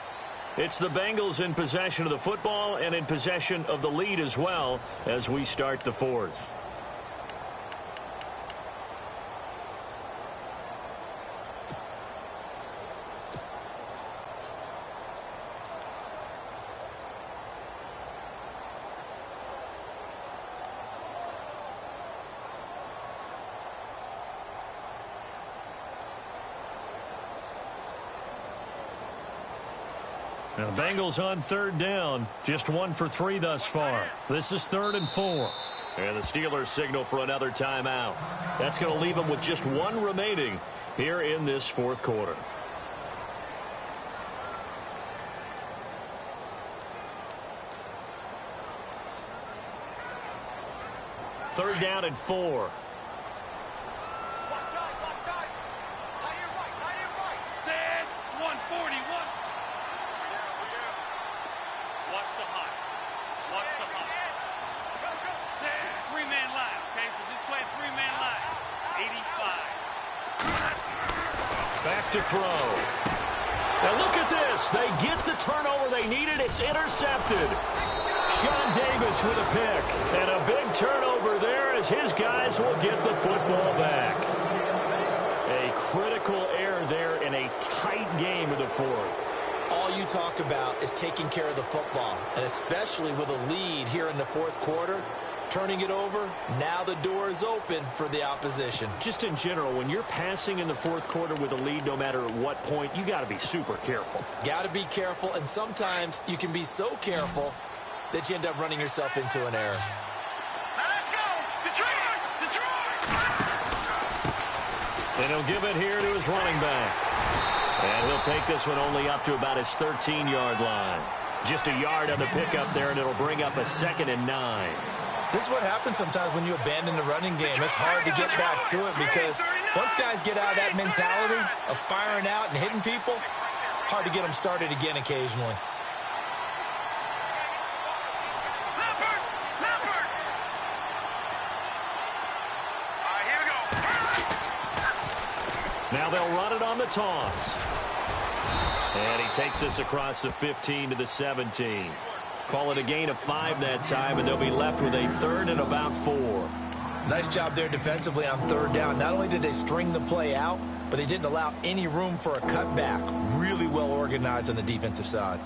Speaker 1: It's the Bengals in possession of the football and in possession of the lead as well as we start the fourth. Now, Bengals on third down. Just 1 for 3 thus far. This is 3rd and 4. And the Steelers signal for another timeout. That's going to leave them with just 1 remaining here in this fourth quarter. Third down and 4. Back to throw. Now look at this. They get the turnover they needed. It's intercepted. Sean Davis with a pick. And a big turnover there as his guys will get the football back. A critical error there in a tight game of the fourth.
Speaker 2: All you talk about is taking care of the football, and especially with a lead here in the fourth quarter. Turning it over, now the door is open for the opposition.
Speaker 1: Just in general, when you're passing in the fourth quarter with a lead, no matter what point, you got to be super careful.
Speaker 2: Got to be careful, and sometimes you can be so careful that you end up running yourself into an error.
Speaker 3: Let's go! Detroit!
Speaker 1: And he'll give it here to his running back. And he'll take this one only up to about his 13-yard line. Just a yard on the pickup there, and it'll bring up a 2nd and 9.
Speaker 2: This is what happens sometimes when you abandon the running game. It's hard to get back to it because once guys get out of that mentality of firing out and hitting people, hard to get them started again occasionally.
Speaker 3: All right, here we go.
Speaker 1: Now they'll run it on the toss. And he takes this across the 15 to the 17. Call it a gain of 5 that time, and they'll be left with a 3rd and about 4.
Speaker 2: Nice job there defensively on third down. Not only did they string the play out, but they didn't allow any room for a cutback. Really well organized on the defensive side.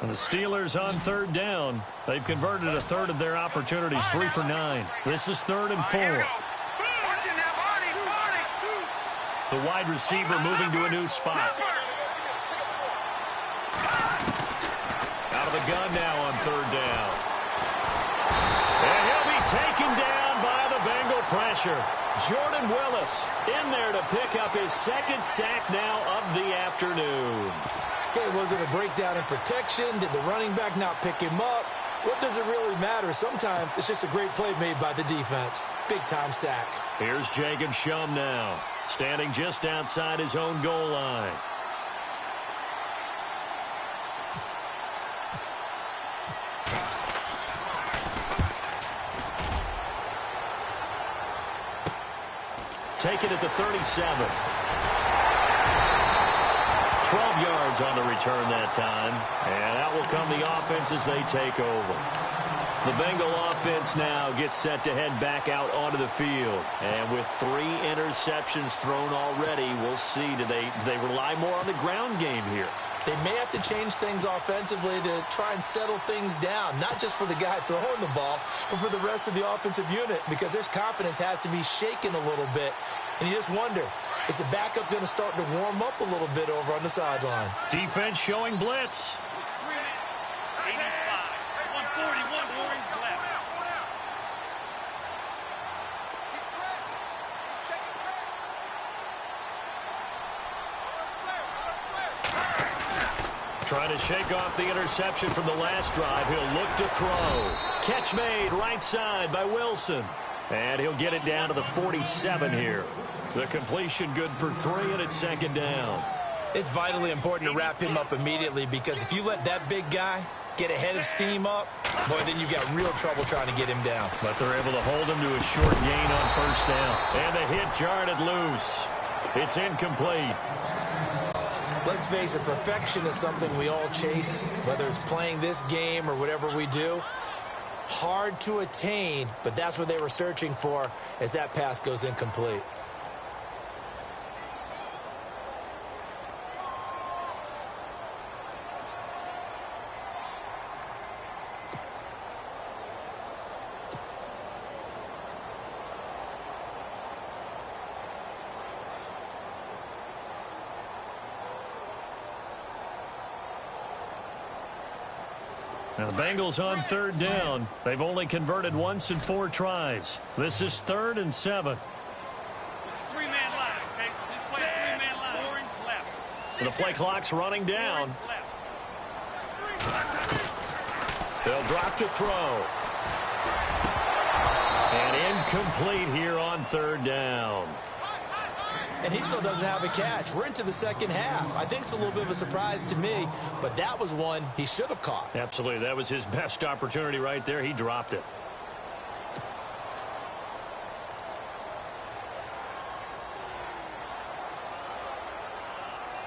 Speaker 1: And the Steelers on third down. They've converted a third of their opportunities, 3 for 9. This is 3rd and 4. The wide receiver moving to a new spot. Out of the gun now on third down. And he'll be taken down by the Bengal pressure. Jordan Willis in there to pick up his 2nd sack now of the afternoon.
Speaker 2: Okay, was it a breakdown in protection? Did the running back not pick him up? What does it really matter? Sometimes it's just a great play made by the defense. Big-time sack.
Speaker 1: Here's Jacob Shum now, standing just outside his own goal line. Take it at the 37. 12 yards on the return that time. And out will come the offense as they take over. The Bengal offense now gets set to head back out onto the field. And with 3 interceptions thrown already, we'll see. Do they rely more on the ground game here?
Speaker 2: They may have to change things offensively to try and settle things down, not just for the guy throwing the ball, but for the rest of the offensive unit, because their confidence has to be shaken a little bit. And you just wonder, is the backup going to start to warm up a little bit over on the sideline?
Speaker 1: Defense showing blitz.
Speaker 3: 85, 141 Warriors left.
Speaker 1: Trying to shake off the interception from the last drive. He'll look to throw. Catch made right side by Wilson. And he'll get it down to the 47 here. The completion good for 3, and it's 2nd down.
Speaker 2: It's vitally important to wrap him up immediately because if you let that big guy get a head of steam up, boy, then you've got real trouble trying to get him down.
Speaker 1: But they're able to hold him to a short gain on first down. And the hit jarred it loose. It's incomplete.
Speaker 2: Let's face it, perfection is something we all chase, whether it's playing this game or whatever we do. Hard to attain, but that's what they were searching for as that pass goes incomplete.
Speaker 1: Now the Bengals on third down. They've only converted once in 4 tries. This is 3rd and 7.
Speaker 3: It's a 3-man line, okay? Just play a 3-man line. Orange left.
Speaker 1: So the play clock's running down. They'll drop to throw. And incomplete here on 3rd down.
Speaker 2: And he still doesn't have a catch. We're into the second half. I think it's a little bit of a surprise to me, but that was one he should have caught.
Speaker 1: Absolutely. That was his best opportunity right there. He dropped it.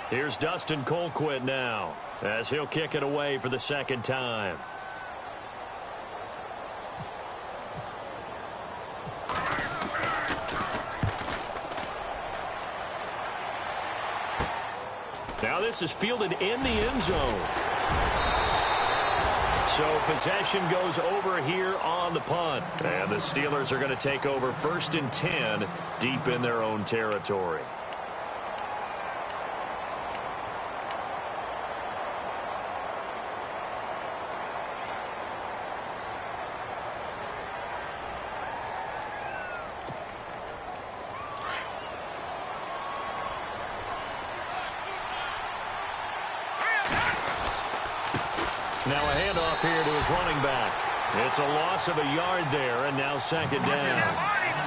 Speaker 1: Here's Dustin Colquitt now as he'll kick it away for the second time. Now this is fielded in the end zone. So possession goes over here on the punt. And the Steelers are going to take over 1st and 10 deep in their own territory. Now a handoff here to his running back. It's a loss of a yard there, and now 2nd down.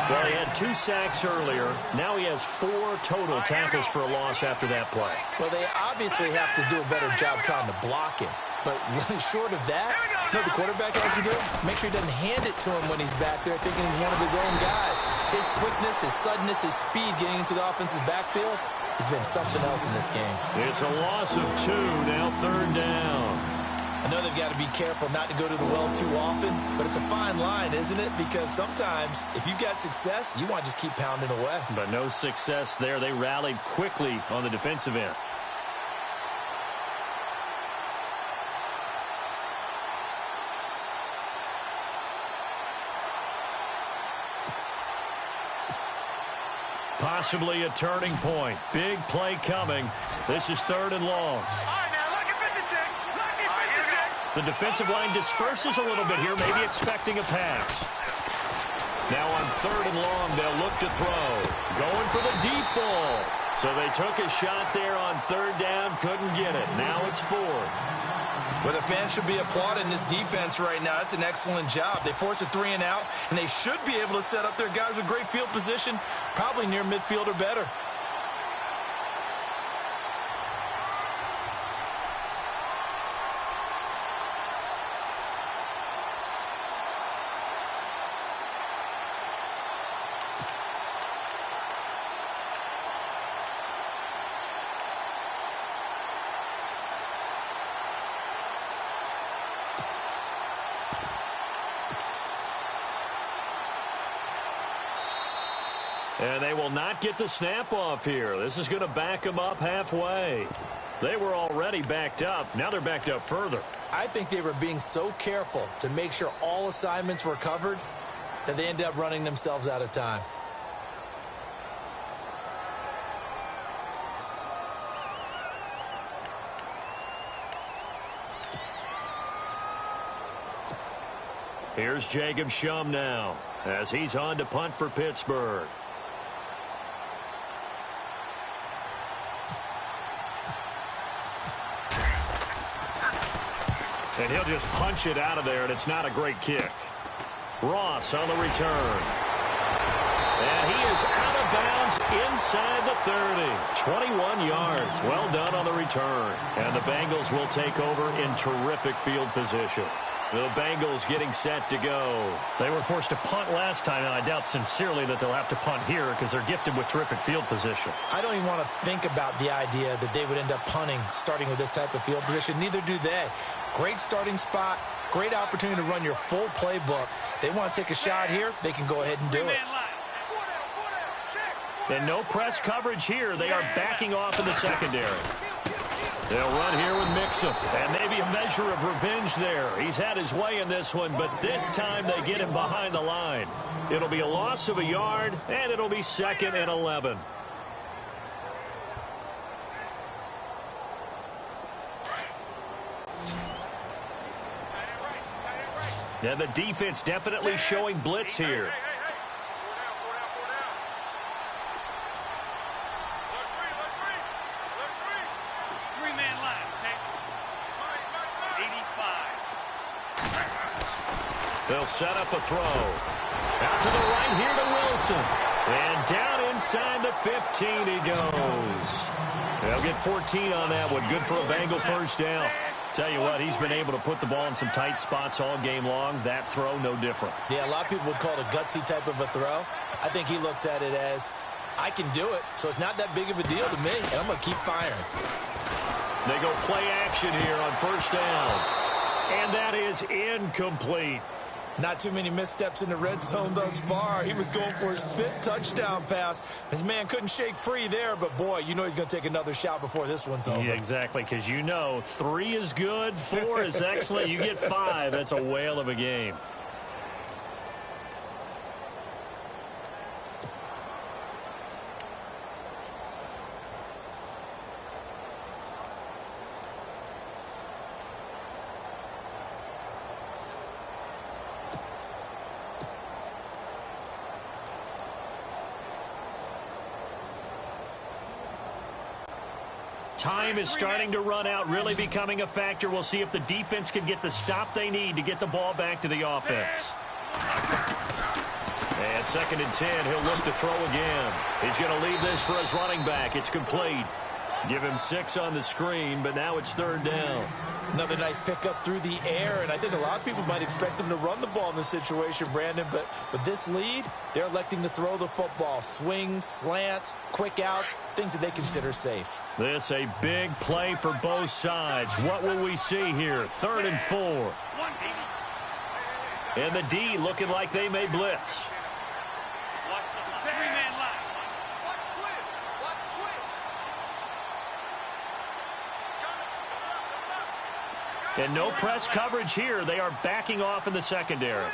Speaker 1: Well, he had 2 sacks earlier. Now he has 4 total tackles for a loss after that play.
Speaker 2: Well, they obviously have to do a better job trying to block him. But short of that, you know the quarterback has to do? Make sure he doesn't hand it to him when he's back there thinking he's one of his own guys. His quickness, his suddenness, his speed getting into the offense's backfield has been something else in this game.
Speaker 1: It's a loss of 2, now 3rd down.
Speaker 2: I know they've got to be careful not to go to the well too often, but it's a fine line, isn't it? Because sometimes, if you've got success, you want to just keep pounding away.
Speaker 1: But no success there. They rallied quickly on the defensive end. Possibly a turning point. Big play coming. This is 3rd and long. The defensive line disperses a little bit here, maybe expecting a pass. Now on 3rd and long, they'll look to throw. Going for the deep ball. So they took a shot there on 3rd down, couldn't get it. Now it's 4th.
Speaker 2: Well, the fans should be applauding this defense right now. It's an excellent job. They force a 3 and out, and they should be able to set up their guys with great field position, probably near midfield or better.
Speaker 1: And they will not get the snap off here. This is going to back them up halfway. They were already backed up. Now they're backed up further.
Speaker 2: I think they were being so careful to make sure all assignments were covered that they ended up running themselves out of time.
Speaker 1: Here's Jacob Shum now as he's on to punt for Pittsburgh. And he'll just punch it out of there, and it's not a great kick. Ross on the return. And he is out of bounds inside the 30. 21 yards. Well done on the return. And the Bengals will take over in terrific field position. The Bengals getting set to go.
Speaker 4: They were forced to punt last time, and I doubt sincerely that they'll have to punt here because they're gifted with terrific field position.
Speaker 2: I don't even want to think about the idea that they would end up punting starting with this type of field position. Neither do they. Great starting spot. Great opportunity to run your full playbook. If they want to take a shot here, they can go ahead and do it.
Speaker 1: And no press coverage here. They are backing off in the secondary. They'll run here with Mixon. And maybe a measure of revenge there. He's had his way in this one, but this time they get him behind the line. It'll be a loss of a yard, and it'll be 2nd and 11. And the defense definitely showing blitz here.
Speaker 3: Three-man line, okay? 85.
Speaker 1: They'll set up a throw. Out to the right here to Wilson. And down inside the 15 he goes. They'll get 14 on that one. Good for a Bengal first down. Tell you what, he's been able to put the ball in some tight spots all game long. That throw, no different.
Speaker 2: Yeah, a lot of people would call it a gutsy type of a throw. I think he looks at it as, I can do it, so it's not that big of a deal to me, and I'm going to keep firing.
Speaker 1: They go play action here on first down. And that is incomplete.
Speaker 2: Not too many missteps in the red zone thus far. He was going for his 5th touchdown pass. His man couldn't shake free there, but boy, you know he's going to take another shot before this one's over.
Speaker 4: Yeah, exactly, because you know 3 is good, 4 is excellent. You get 5, that's a whale of a game. Time is starting to run out, really becoming a factor. We'll see if the defense can get the stop they need to get the ball back to the offense. And 2nd and 10, he'll look to throw again. He's going to leave this for his running back. It's complete. Give him 6 on the screen, but now it's 3rd down.
Speaker 2: Another nice pickup through the air, and I think a lot of people might expect him to run the ball in this situation, Brandon, but with this lead, they're electing to throw the football. Swings, slants, quick outs, things that they consider safe.
Speaker 1: This a big play for both sides. What will we see here? 3rd and 4. And the D looking like they may blitz.
Speaker 3: Watch the three-man line.
Speaker 1: And no press coverage here. They are backing off in the secondary.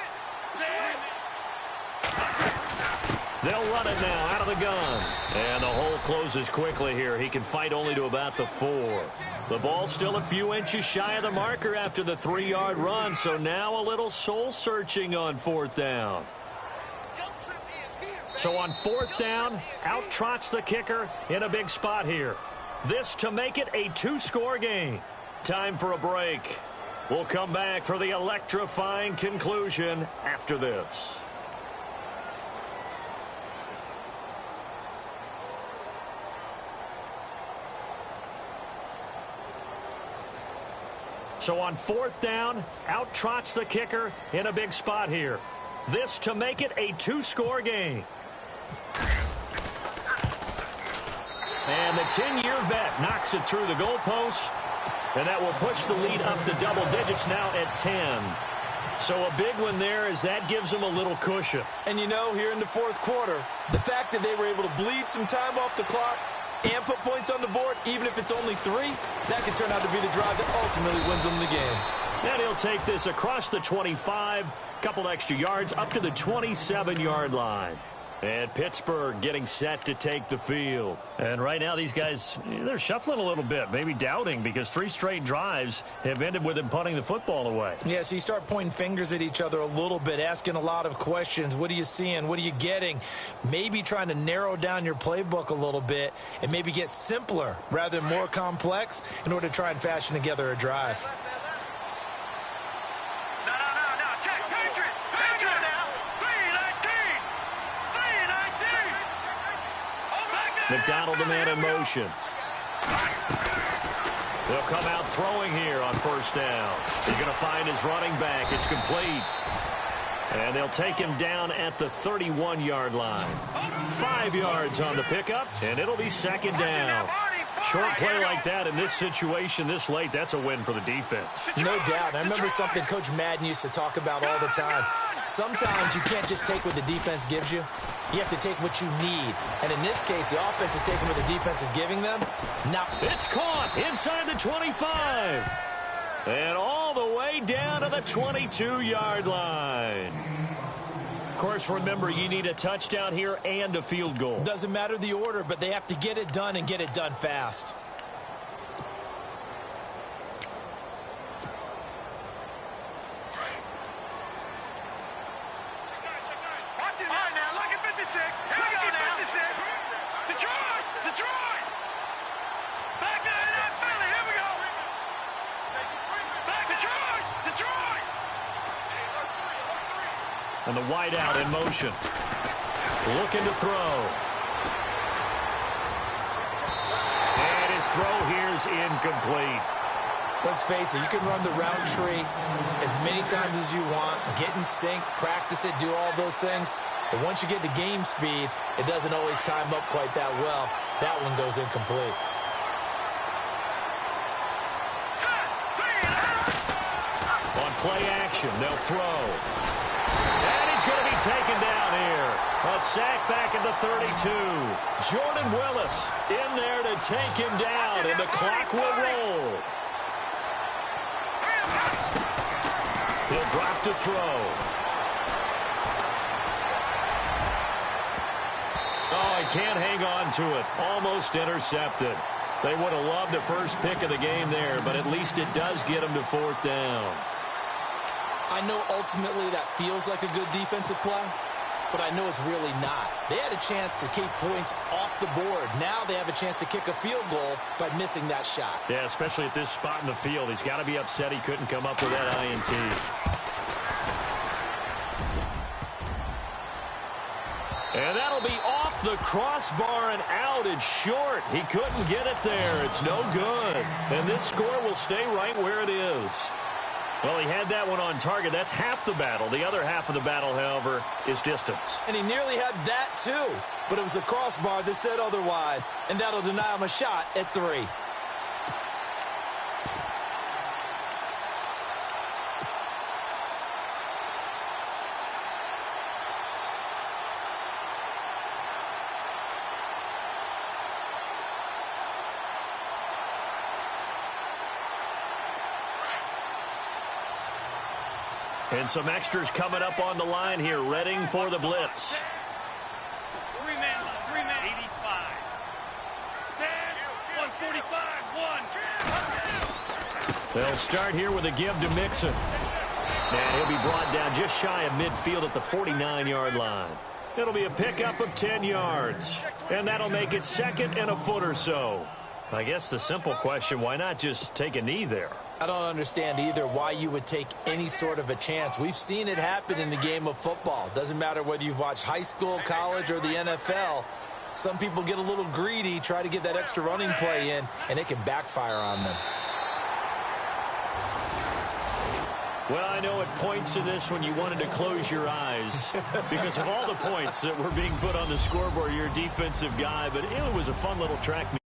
Speaker 1: They'll run it now out of the gun. And the hole closes quickly here. He can fight only to about the 4. The ball's still a few inches shy of the marker after the 3-yard run. So now a little soul searching on 4th down. So on 4th down, out trots the kicker in a big spot here. This to make it a 2-score game. Time for a break. We'll come back for the electrifying conclusion after this. So on 4th down, out trots the kicker in a big spot here. This to make it a 2-score game. And the 10-year vet knocks it through the goalpost. And that will push the lead up to double digits now at 10. So a big one there as that gives them a little cushion.
Speaker 2: And you know, here in the 4th quarter, the fact that they were able to bleed some time off the clock and put points on the board, even if it's only 3, that could turn out to be the drive that ultimately wins them the game.
Speaker 1: And he'll take this across the 25, couple extra yards up to the 27-yard line. And Pittsburgh getting set to take the field.
Speaker 4: And right now these guys, they're shuffling a little bit, maybe doubting, because 3 straight drives have ended with them punting the football away.
Speaker 2: Yeah, so you start pointing fingers at each other a little bit, asking a lot of questions. What are you seeing? What are you getting? Maybe trying to narrow down your playbook a little bit and maybe get simpler rather than more complex in order to try and fashion together a drive.
Speaker 3: No, check, Patriot now, 319,
Speaker 1: McDonald, the man in motion. They'll come out throwing here on first down. He's going to find his running back. It's complete. And they'll take him down at the 31-yard line. 5 yards on the pickup, and it'll be second down. Short play like that in this situation this late, that's a win for the defense.
Speaker 2: No doubt. I remember something Coach Madden used to talk about all the time. Sometimes you can't just take what the defense gives you. You have to take what you need. And in this case, the offense is taking what the defense is giving them. Now,
Speaker 1: it's caught inside the 25. And all the way down to the 22-yard line. Of course, remember, you need a touchdown here and a field goal.
Speaker 2: Doesn't matter the order, but they have to get it done and get it done fast.
Speaker 1: And the wideout in motion. Looking to throw. And his throw here's incomplete.
Speaker 2: Let's face it, you can run the route tree as many times as you want, get in sync, practice it, do all those things. But once you get to game speed, it doesn't always time up quite that well. That one goes incomplete.
Speaker 1: On play action, they'll throw. And he's going to be taken down here. A sack back at the 32. Jordan Willis in there to take him down, and the clock will roll. He'll drop to throw. Oh, he can't hang on to it. Almost intercepted. They would have loved the first pick of the game there, but at least it does get him to fourth down.
Speaker 2: I know ultimately that feels like a good defensive play, but I know it's really not. They had a chance to keep points off the board. Now they have a chance to kick a field goal by missing that shot.
Speaker 1: Yeah, especially at this spot in the field. He's got to be upset he couldn't come up with that INT. And that'll be off the crossbar and out. It's short. He couldn't get it there. It's no good. And this score will stay right where it is. Well, he had that one on target. That's half the battle. The other half of the battle, however, is distance.
Speaker 2: And he nearly had that, too. But it was a crossbar that said otherwise. And that'll deny him a shot at 3.
Speaker 1: And some extras coming up on the line here, readying for the blitz.
Speaker 3: 3-man, 85. 145, 1.
Speaker 1: They'll start here with a give to Mixon. And he'll be brought down just shy of midfield at the 49-yard line. It'll be a pickup of 10 yards. And that'll make it second and a foot or so. I guess the simple question, why not just take a knee there?
Speaker 2: I don't understand either why you would take any sort of a chance. We've seen it happen in the game of football. Doesn't matter whether you've watched high school, college, or the NFL. Some people get a little greedy, try to get that extra running play in, and it can backfire on them.
Speaker 1: Well, I know at points in this when you wanted to close your eyes because of all the points that were being put on the scoreboard, you're a defensive guy, but it was a fun little track meet.